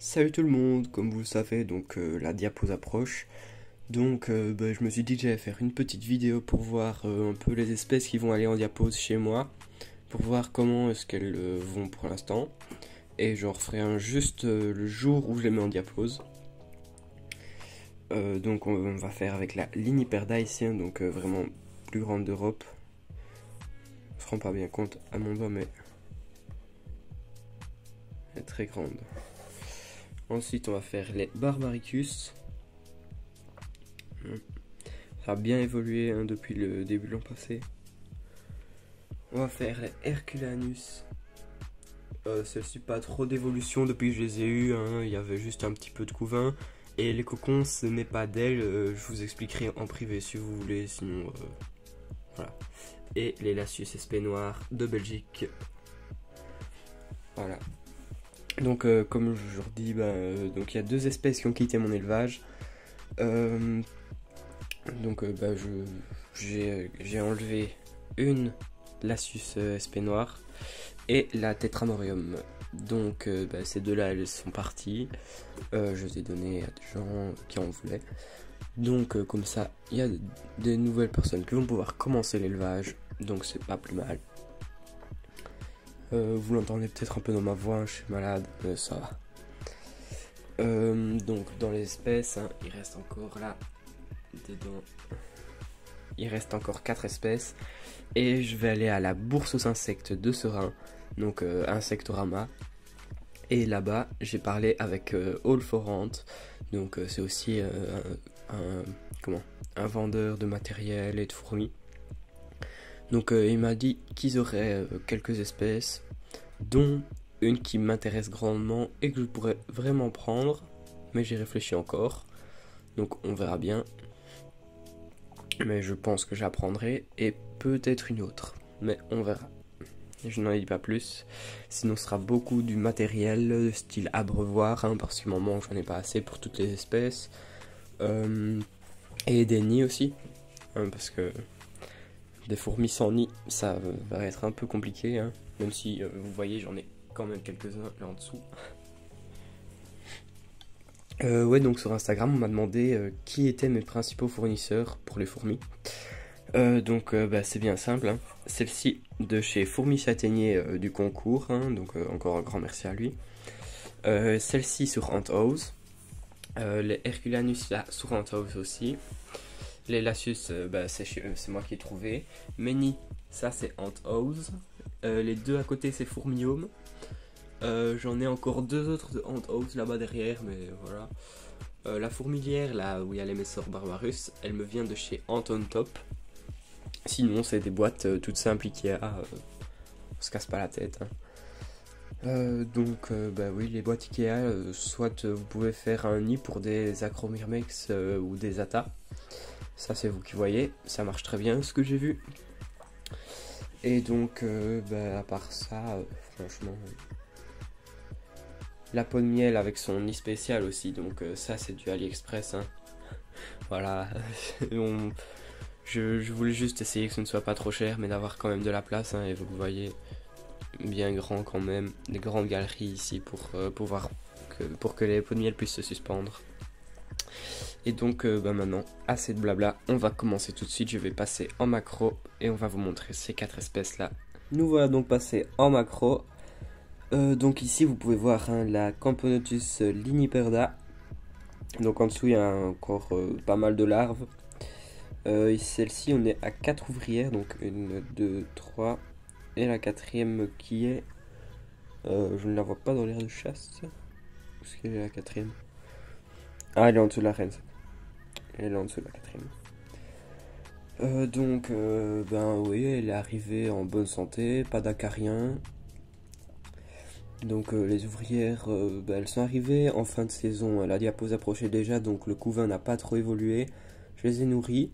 Salut tout le monde, comme vous le savez, la diapo approche. Je me suis dit que j'allais faire une petite vidéo pour voir un peu les espèces qui vont aller en diapose chez moi, pour voir comment est-ce qu'elles vont pour l'instant. Et j'en referai un juste le jour où je les mets en diapose. On va faire avec la Liniperda ici, vraiment plus grande d'Europe. On se rend pas bien compte à mon doigt, mais elle est très grande. Ensuite, on va faire les Barbaricus. Ça a bien évolué depuis le début de l'an passé. On va faire les Herculanus. Celle-ci, pas trop d'évolution depuis que je les ai eus. Il y avait juste un petit peu de couvain. Et les cocons, ce n'est pas d'ailes. Je vous expliquerai en privé si vous voulez. Sinon, voilà. Et les Lasius SP noirs de Belgique. Voilà. Comme je vous dis, il y a deux espèces qui ont quitté mon élevage. J'ai enlevé une Lasius SP noire et la Tetramorium. Ces deux-là, elles sont parties. Je les ai données à des gens qui en voulaient. Comme ça, il y a des nouvelles personnes qui vont pouvoir commencer l'élevage. Donc, c'est pas plus mal. Vous l'entendez peut-être un peu dans ma voix, je suis malade, mais ça va. Dans les espèces, il reste encore là, dedans, il reste encore 4 espèces. Et je vais aller à la bourse aux insectes de Serein, Insectorama. Et là-bas, j'ai parlé avec All for Ant, c'est aussi un vendeur de matériel et de fourmis. Il m'a dit qu'ils auraient quelques espèces, dont une qui m'intéresse grandement et que je pourrais vraiment prendre, mais j'y réfléchis encore. Donc on verra bien. Mais je pense que j'apprendrai et peut-être une autre, mais on verra. Je n'en dis pas plus, sinon ce sera beaucoup du matériel style abreuvoir, parce qu'à un moment j'en ai pas assez pour toutes les espèces. Et des nids aussi, parce que des fourmis sans nid, ça va être un peu compliqué, même si vous voyez j'en ai quand même quelques-uns là en dessous. Sur Instagram on m'a demandé qui étaient mes principaux fournisseurs pour les fourmis. C'est bien simple, Celle-ci de chez Fourmis Châtaignier du concours, encore un grand merci à lui. Celle-ci sur Ant House. Les Herculanus là sur Ant House aussi. Les Lasius, c'est moi qui ai trouvé. Meni, ça c'est Ant House. Les deux à côté c'est Fourmiome. J'en ai encore deux autres de Ant House là-bas derrière, mais voilà. La fourmilière là où il y a les Messor Barbarus, elle me vient de chez Ant on Top. Sinon c'est des boîtes toutes simples Ikea, on se casse pas la tête. Oui, les boîtes Ikea, soit vous pouvez faire un nid pour des Acromyrmex ou des Atta. Ça c'est vous qui voyez, ça marche très bien ce que j'ai vu. Et à part ça, franchement, la peau de miel avec son nid spécial aussi, ça c'est du AliExpress. Voilà, je voulais juste essayer que ce ne soit pas trop cher, mais d'avoir quand même de la place, et vous le voyez, bien grand quand même, des grandes galeries ici pour que les peaux de miel puissent se suspendre. Et maintenant, assez de blabla, on va commencer tout de suite. Je vais passer en macro et on va vous montrer ces 4 espèces là. Nous voilà donc passés en macro. Ici vous pouvez voir la Camponotus liniperda. En dessous il y a encore pas mal de larves. Celle-ci on est à 4 ouvrières, donc 1, 2, 3 et la quatrième qui est... je ne la vois pas dans l'air de chasse. Où est-ce qu'elle est la quatrième? Ah, elle est en dessous de la reine. Elle est en dessous de la quatrième. Oui, elle est arrivée en bonne santé, pas d'acariens. Les ouvrières, elles sont arrivées en fin de saison. La diapose approchait déjà, donc le couvain n'a pas trop évolué. Je les ai nourries.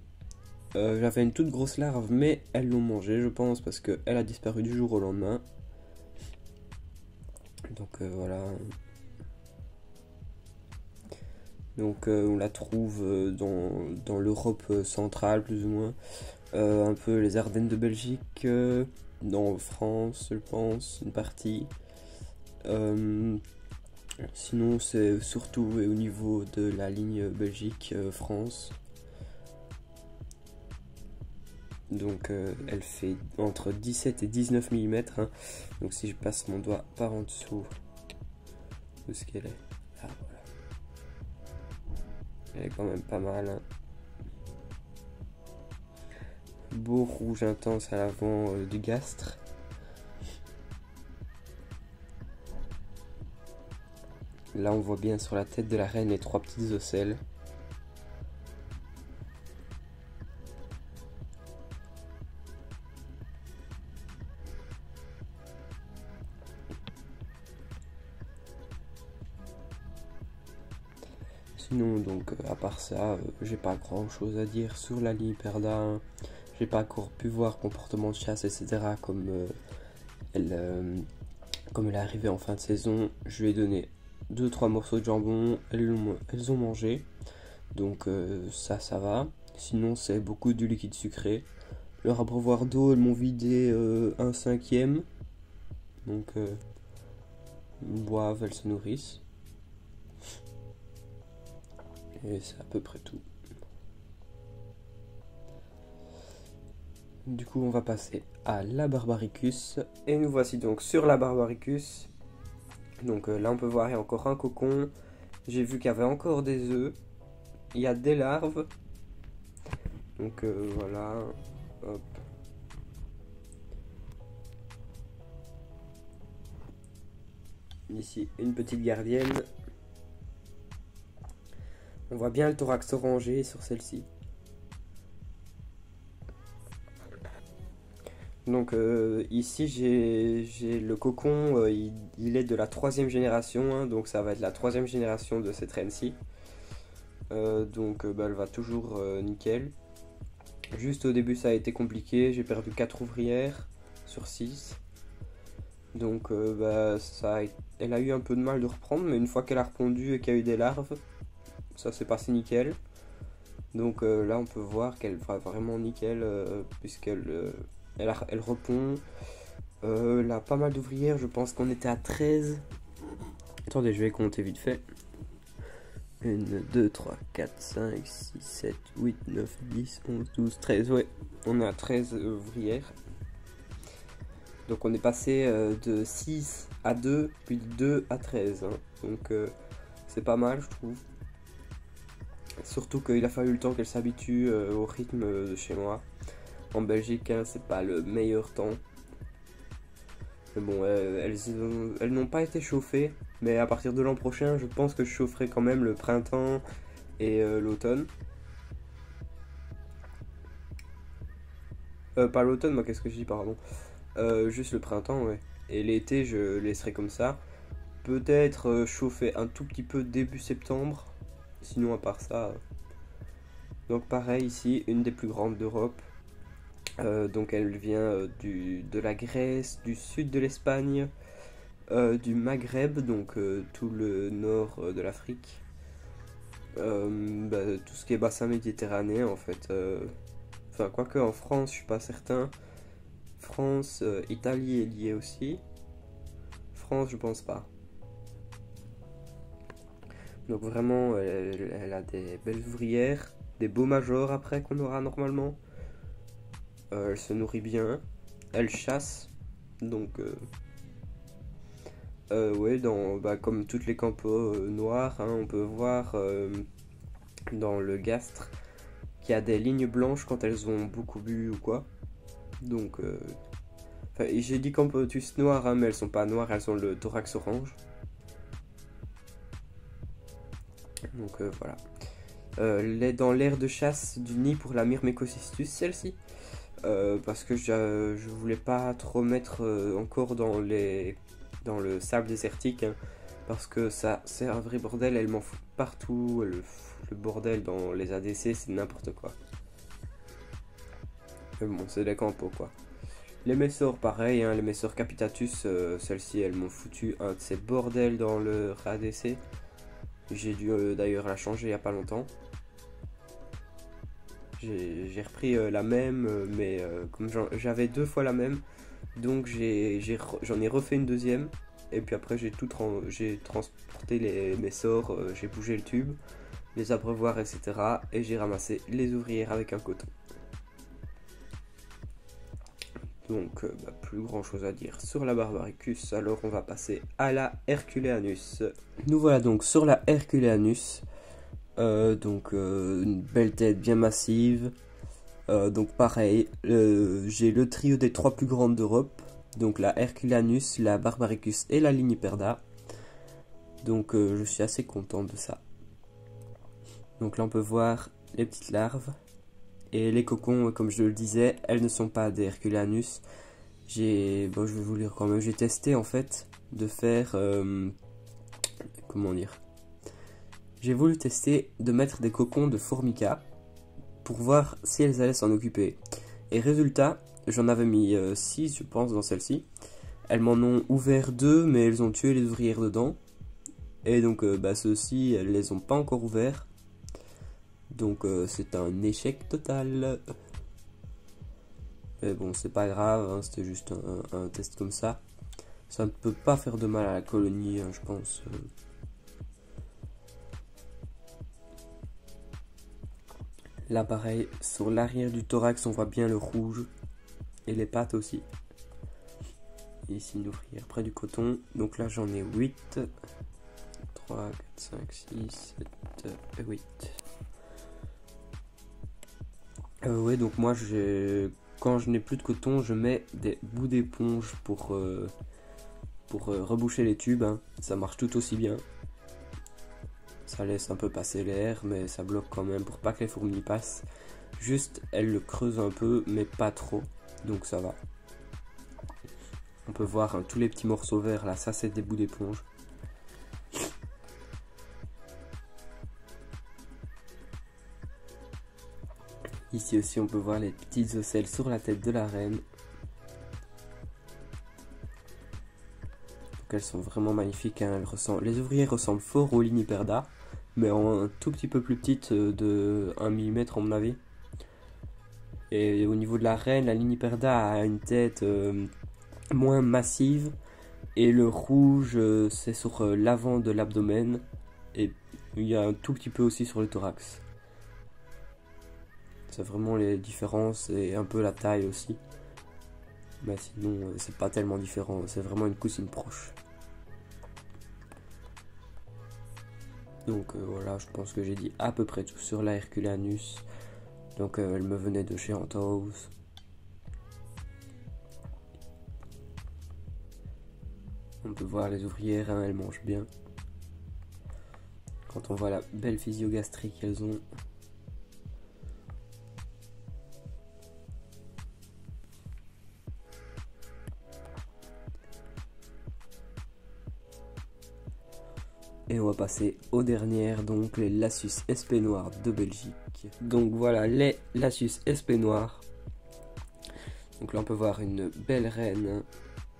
J'avais une toute grosse larve, mais elles l'ont mangée, je pense, parce qu'elle a disparu du jour au lendemain. Voilà. On la trouve dans l'Europe centrale, plus ou moins. Un peu les Ardennes de Belgique, dans France, je pense, une partie. Sinon c'est surtout au niveau de la ligne Belgique-France. Donc elle fait entre 17 et 19 mm. Hein. Donc si je passe mon doigt par en dessous, où est-ce qu'elle est? Ah voilà. Elle est quand même pas mal. Hein. Beau rouge intense à l'avant du gastre. Là on voit bien sur la tête de la reine les 3 petites ocelles. Sinon donc à part ça, j'ai pas grand chose à dire sur la ligne Perda. Hein. J'ai pas encore pu voir comportement de chasse etc. Comme elle est arrivée en fin de saison. Je lui ai donné 2-3 morceaux de jambon, elles ont mangé, donc ça va. Sinon c'est beaucoup du liquide sucré. Leur abreuvoir d'eau, elles m'ont vidé 1/5, donc elles boivent, elles se nourrissent, et c'est à peu près tout. Du coup on va passer à la Barbaricus, et nous voici donc sur la Barbaricus. Donc là on peut voir il y a encore un cocon. J'ai vu qu'il y avait encore des œufs. Il y a des larves. Donc voilà. Hop. Ici une petite gardienne. On voit bien le thorax orangé sur celle-ci. Donc ici j'ai le cocon, il est de la 3e génération, hein, donc ça va être la 3e génération de cette reine-ci. Donc elle va toujours nickel. Juste au début ça a été compliqué, j'ai perdu 4 ouvrières sur 6. Donc elle a eu un peu de mal de reprendre, mais une fois qu'elle a repondu et qu'il y a eu des larves, ça s'est passé nickel. Donc là on peut voir qu'elle va vraiment nickel, puisqu'elle elle repond. Là, pas mal d'ouvrières, je pense qu'on était à 13. Attendez, je vais compter vite fait. 1, 2, 3, 4, 5, 6, 7, 8, 9, 10, 11, 12, 13. Ouais, on est à 13 ouvrières. Donc on est passé de 6 à 2, puis de 2 à 13. Hein. Donc c'est pas mal, je trouve. Surtout qu'il a fallu le temps qu'elle s'habitue au rythme de chez moi. En Belgique, hein, c'est pas le meilleur temps. Mais bon, elles n'ont pas été chauffées. Mais à partir de l'an prochain, je pense que je chaufferai quand même le printemps et l'automne. Pas l'automne, moi qu'est-ce que je dis, pardon. Juste le printemps, ouais. Et l'été, je laisserai comme ça. Peut-être chauffer un tout petit peu début septembre. Sinon, à part ça. Donc pareil, ici, une des plus grandes d'Europe. Donc elle vient de la Grèce, du sud de l'Espagne, du Maghreb, donc tout le nord de l'Afrique, tout ce qui est bassin méditerranéen en fait. Enfin, quoique en France, je suis pas certain. France, Italie est liée aussi. France, je pense pas. Donc vraiment, elle a des belles ouvrières, des beaux majors après qu'on aura normalement. Elle se nourrit bien, elle chasse, donc ouais, comme toutes les campos noires, hein, on peut voir dans le gastre qu'il y a des lignes blanches quand elles ont beaucoup bu ou quoi. Donc, j'ai dit campotus noires, hein, mais elles sont pas noires, elles ont le thorax orange. Donc voilà. Dans l'aire de chasse du nid pour la Myrmecocystus, celle-ci. Parce que je voulais pas trop mettre encore dans le sable désertique, hein, parce que ça c'est un vrai bordel, elle m'en fout partout, le bordel dans les ADC c'est n'importe quoi. Mais bon, c'est des campos quoi. Les Messors pareil, hein, les Messors Capitatus, celle-ci elles m'ont foutu un de ces bordels dans le ADC. J'ai dû d'ailleurs la changer il y a pas longtemps. J'ai repris la même, mais comme j'avais 2 fois la même, donc j'en ai refait une deuxième. Et puis après j'ai transporté mes sorts, j'ai bougé le tube, les abreuvoirs, etc. Et j'ai ramassé les ouvrières avec un coton. Donc plus grand chose à dire sur la Barbaricus, alors on va passer à la Herculeanus. Nous voilà donc sur la Herculeanus. Une belle tête bien massive. Donc pareil, j'ai le trio des 3 plus grandes d'Europe. Donc la Herculeanus, la Barbaricus et la Liniperda. Donc je suis assez content de ça. Donc là on peut voir les petites larves. Et les cocons, comme je le disais, elles ne sont pas des Herculeanus. Je vais vous lire quand même. J'ai testé en fait de faire... comment dire, j'ai voulu tester de mettre des cocons de Formica pour voir si elles allaient s'en occuper. Et résultat, j'en avais mis 6 je pense dans celle-ci. Elles m'en ont ouvert 2 mais elles ont tué les ouvrières dedans. Et donc ceux-ci, elles les ont pas encore ouverts. Donc c'est un échec total. Mais bon, c'est pas grave, hein, c'était juste un test comme ça. Ça ne peut pas faire de mal à la colonie, hein, je pense. Là pareil, sur l'arrière du thorax on voit bien le rouge. Et les pattes aussi. Et ici une ouvrière près du coton. Donc là j'en ai 8. 3, 4, 5, 6, 7 et 8. Ouais, donc moi quand je n'ai plus de coton, je mets des bouts d'éponge pour reboucher les tubes, hein. Ça marche tout aussi bien. Ça laisse un peu passer l'air, mais ça bloque quand même pour pas que les fourmis passent. Juste, elles le creusent un peu, mais pas trop, donc ça va. On peut voir hein, tous les petits morceaux verts là, ça c'est des bouts d'éponge. Ici aussi on peut voir les petites ocelles sur la tête de la reine. Donc elles sont vraiment magnifiques, hein. Les ouvrières ressemblent fort aux Liniperda, mais en un tout petit peu plus petites de 1 mm à mon avis. Et au niveau de la reine, la Liniperda a une tête moins massive. Et le rouge c'est sur l'avant de l'abdomen. Et il y a un tout petit peu aussi sur le thorax. C'est vraiment les différences et un peu la taille aussi. Mais sinon, c'est pas tellement différent. C'est vraiment une cousine proche. Donc voilà, je pense que j'ai dit à peu près tout sur la Herculeanus. Donc elle me venait de chez Anthouse. On peut voir les ouvrières, hein, elles mangent bien. Quand on voit la belle physio-gastrique qu'elles ont. Et on va passer aux dernières, donc les Lassus SP noirs de Belgique. Donc voilà les Lassus SP noirs. Donc là on peut voir une belle reine,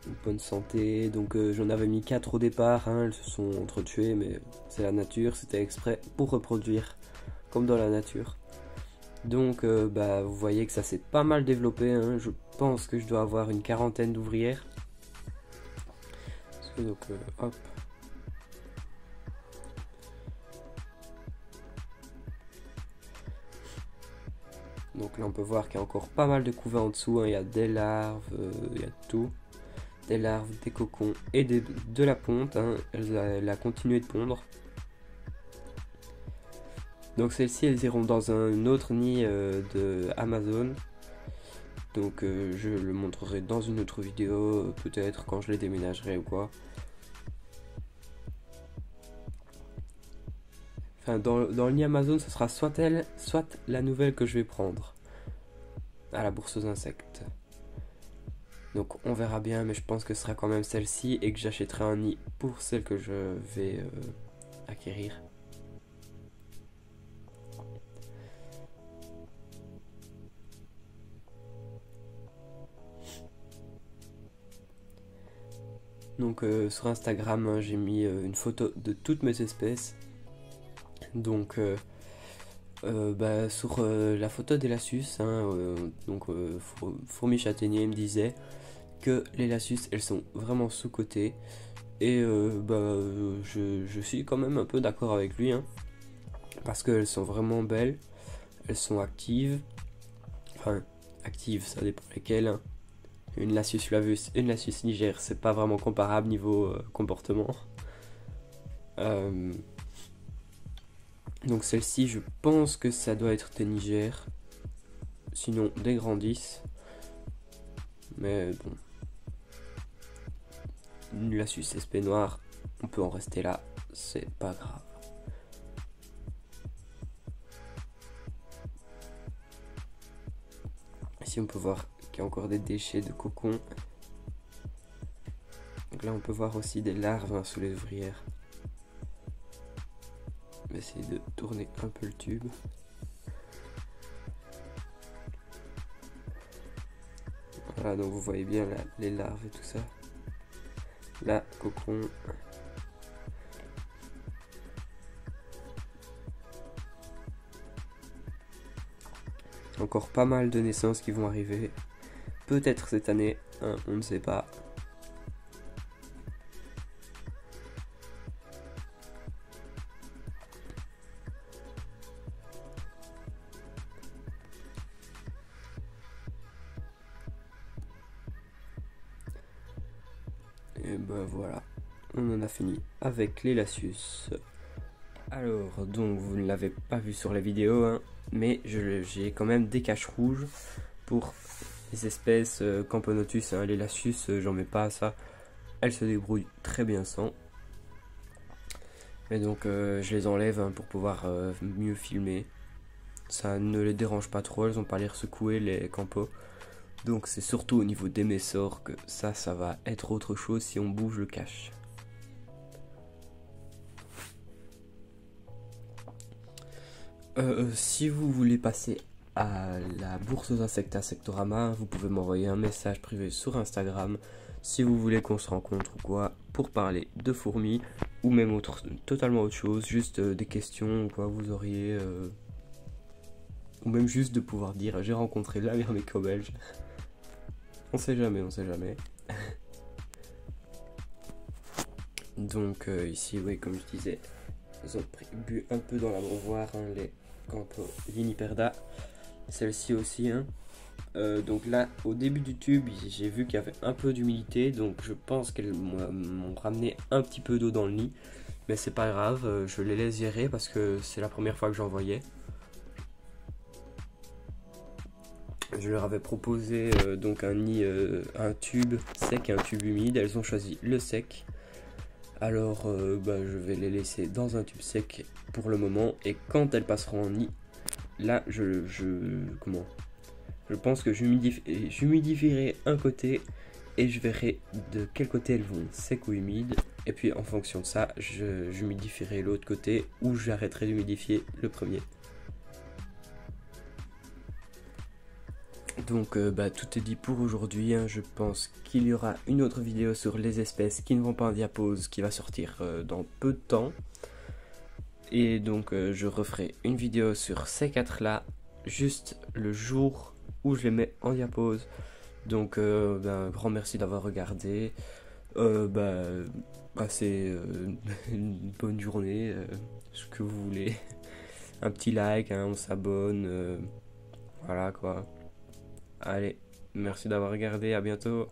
une bonne santé. Donc j'en avais mis 4 au départ, hein, elles se sont entretuées, mais c'est la nature, c'était exprès pour reproduire comme dans la nature. Donc vous voyez que ça s'est pas mal développé, hein. Je pense que je dois avoir une 40aine d'ouvrières. Donc hop. Donc là on peut voir qu'il y a encore pas mal de couvées en dessous, hein. Il y a des larves, il y a tout. Des larves, des cocons et de la ponte, hein. Elle a continué de pondre. Donc celles-ci elles iront dans un autre nid de Amazon. Donc je le montrerai dans une autre vidéo, peut-être quand je les déménagerai ou quoi. Enfin, dans le nid Amazon, ce sera soit elle, soit la nouvelle que je vais prendre à la bourse aux insectes. Donc on verra bien, mais je pense que ce sera quand même celle-ci et que j'achèterai un nid pour celle que je vais acquérir. Donc sur Instagram, hein, j'ai mis une photo de toutes mes espèces. Donc sur la photo des Lassus, hein, Fourmi Châtaignier me disait que les Lassus elles sont vraiment sous-cotées Et je suis quand même un peu d'accord avec lui, hein, parce qu'elles sont vraiment belles, elles sont actives, enfin actives, ça dépend lesquelles, hein. Une Lasius flavus, une Lasius niger, c'est pas vraiment comparable niveau comportement. Donc celle-ci, je pense que ça doit être des niger, sinon des grandis. Mais bon, une Lasius SP noire, on peut en rester là, c'est pas grave. Ici on peut voir qu'il y a encore des déchets de cocon. Donc là on peut voir aussi des larves, hein, sous les ouvrières. Je vais essayer de tourner un peu le tube. Voilà, donc vous voyez bien là, les larves et tout ça. Là, cocon. Encore pas mal de naissances qui vont arriver. Peut-être cette année, hein, on ne sait pas. Et ben voilà, on en a fini avec les Lasius. Alors, donc vous ne l'avez pas vu sur la vidéo, hein, mais j'ai quand même des caches rouges pour les espèces Camponotus, hein. Les Lasius, j'en mets pas à ça, elles se débrouillent très bien sans. Et donc je les enlève, hein, pour pouvoir mieux filmer. Ça ne les dérange pas trop, elles n'ont pas l'air secouées les campos. Donc c'est surtout au niveau des messors que ça va être autre chose si on bouge le cache. Si vous voulez passer à la bourse aux insectes à Sectorama, vous pouvez m'envoyer un message privé sur Instagram si vous voulez qu'on se rencontre ou quoi pour parler de fourmis ou même totalement autre chose, juste des questions ou quoi vous auriez, ou même juste de pouvoir dire j'ai rencontré la myrméco belge. On sait jamais, on sait jamais. Donc ici, oui, comme je disais, ils ont bu un peu dans l'abreuvoir, hein, les Campo Viniperda. Celle-ci aussi, hein. Donc là, au début du tube, j'ai vu qu'il y avait un peu d'humidité, donc je pense qu'elles m'ont ramené un petit peu d'eau dans le nid. Mais c'est pas grave, je les laisse gérer parce que c'est la première fois que j'en voyais. Je leur avais proposé donc un nid, un tube sec et un tube humide. Elles ont choisi le sec. Alors je vais les laisser dans un tube sec pour le moment. Et quand elles passeront en nid, là je pense que j'humidifierai un côté et je verrai de quel côté elles vont, sec ou humide. Et puis en fonction de ça, j'humidifierai l'autre côté ou j'arrêterai d'humidifier le premier. Donc tout est dit pour aujourd'hui, hein. Je pense qu'il y aura une autre vidéo sur les espèces qui ne vont pas en diapose qui va sortir dans peu de temps. Et donc je referai une vidéo sur ces 4 là juste le jour où je les mets en diapose. Donc un grand merci d'avoir regardé. Passez une bonne journée, ce que vous voulez. Un petit like, hein, on s'abonne, voilà quoi. Allez, merci d'avoir regardé, à bientôt.